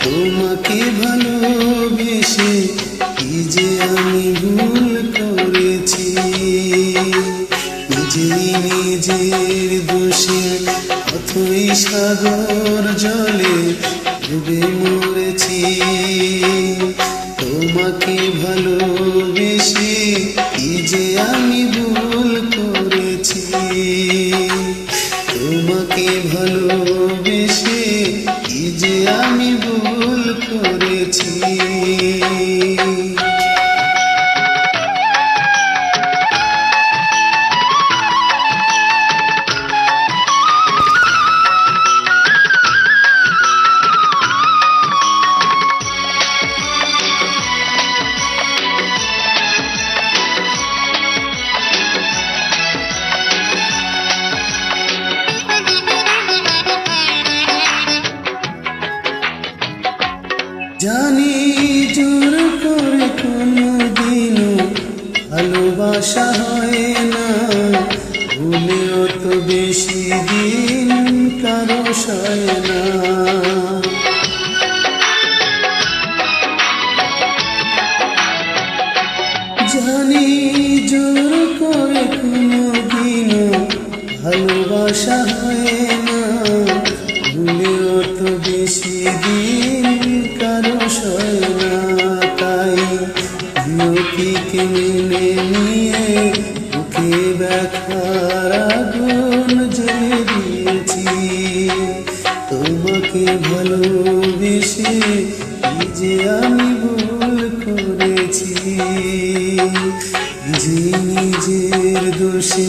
তোমাকে ভালোবেসে কি যে আমি ভুল করেছি। নিজেই নিজের দোষে অথই সাগর জলে ডুবে মরেছি। তোমাকে ভালোবেসে কি যে আমি ভুল করেছি। তোমাকে ভালোবেসে কি যে আমি ভুল করেছি। জানি জোর করে কোনোদিনও ভালোবাসা হয় না, ভুলেও তো বেশি দিন কারো সয় না। জানি জোর করে কোনোদিনও ভালোবাসা হয় না, ভুলেও তো বেশি দিন কারো সয় না। তাই নিয়তিকে মেনে নিয়ে বুকে ব্যথার আগুন জ্বেলে দিয়েছি। তোমাকে ভালোবেসে কি যে আমি ভুল করেছি। নিজের দোষে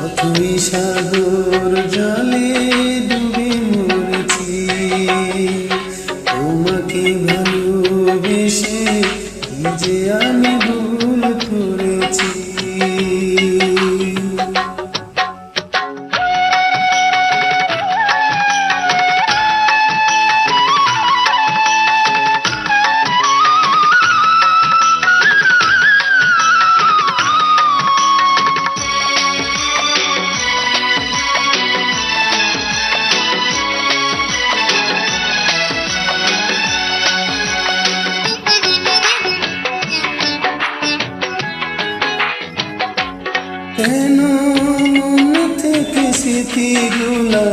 অথই সাগর জলে ডুবে মরেছি। তোমাকে ভালোবেসে কি যে আমি ভুল করেছি। কেন মন থেকে স্মৃতিগুলা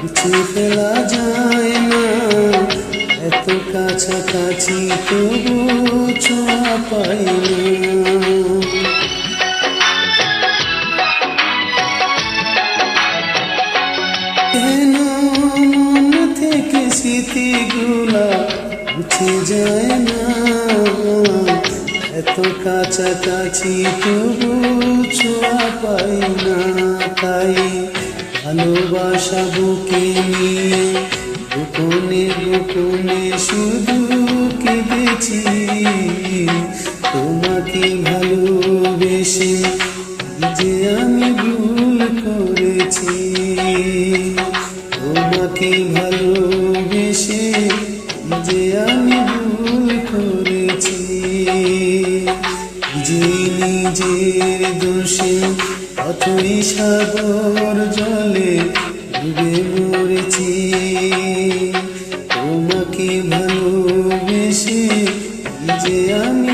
মুছে ফেলা যায় না, এত কাছাকাছি তবু ছোঁয়া পাই না। কেন মন থেকে স্মৃতিগুলা মুছে যায় না, এত কাছাকাছি তবু ছোঁয়া পাই না। তাই ভালোবাসা বুকে নিয়ে গোপনে গোপনে শুধু কেঁদেছি। তোমাকে ভালোবেসে কি যে আমি ভুল করেছি। তোমাকে ভালোবেসে কি যে আমি ভুল করেছি। নিজের দোষে অথই সাগর জলে ডুবে মরেছি। তোমাকে ভালোবেসে কি যে আমি